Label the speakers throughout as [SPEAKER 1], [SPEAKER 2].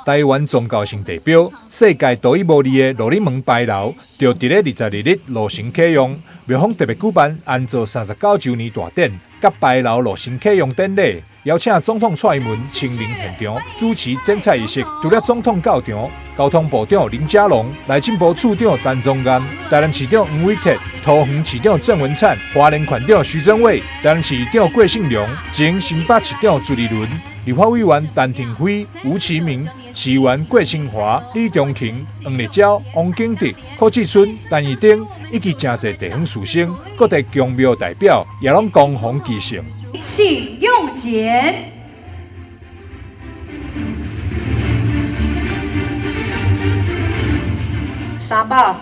[SPEAKER 1] 台湾宗教性地标、世界独一无二的罗里门牌楼，就伫咧22日落成启用。庙方特别举办安做39周年大典，甲牌楼落成启用典礼，邀请总统蔡英文亲临现场主持剪彩仪式。除了总统到场，交通部长林佳龙、内政部处长陈宗彦、台南市长黄伟哲、桃园市长郑文灿、花莲县长徐增伟、台南市长郭信良、前新北市长朱立伦、立法委员陈廷辉、吴其明、市员郭清华、李中勤、黄立昭、王景德、柯志春、陈义丁，以及真侪地方士绅、各地公庙代表，也拢恭逢其盛。
[SPEAKER 2] 请用剪。
[SPEAKER 3] 300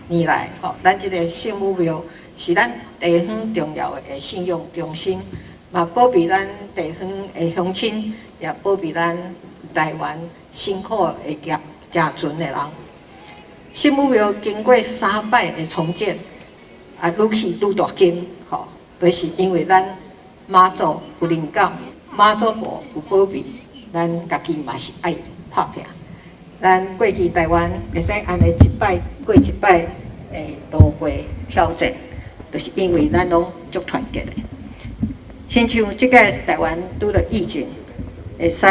[SPEAKER 3] 年来，咱这个圣母庙是咱地方重要的信用中心，嘛保庇咱地方的乡亲，也保庇咱台湾辛苦的行船的人。圣母庙经过3摆的重建，愈去愈大间，就是因为咱妈祖有灵感，妈祖婆有保庇，咱家己嘛是爱拍拼。咱过去台湾会使安尼一摆过一摆诶度过挑战，就是因为咱拢足团结的。亲像即个台湾拄着疫情，会使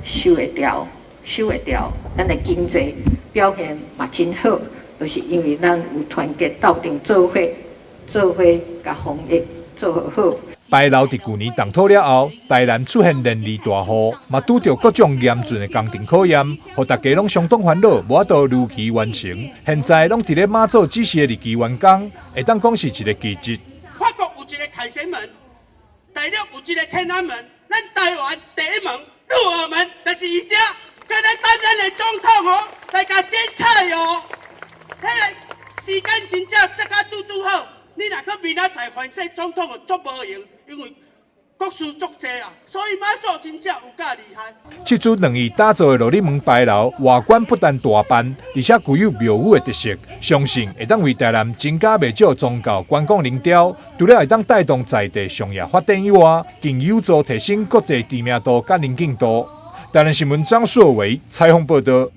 [SPEAKER 3] 收会掉，咱的经济表现嘛真好，就是因为咱有团结斗阵做伙甲防疫做好。
[SPEAKER 1] 牌楼伫去年动土了后，台南出现连二大雨，嘛拄着各种严峻的工程考验，互大家拢相当烦恼，无法度如期完成。现在拢伫咧妈祖指示的日期完工，会当讲是一个奇迹。
[SPEAKER 4] 法国有一个凯旋门，大陆有一个天安门，咱台湾第一门鹿儿门就是伊遮，叫咱担任的总统来甲剪彩哦。迄个时间真正这甲拄好。你若去明仔载换选总统，足无用，因为国事足济啦，所以妈祖真正有够厉害。
[SPEAKER 1] 这座2亿打造的罗里门牌楼外观不但大办，而且具有庙宇的特色，相信会当为台南增加不少宗教观光灵调。除了会当带动在地商业发展以外，更有助提升国际知名度甲能见度。台南新闻张硕维采访报道。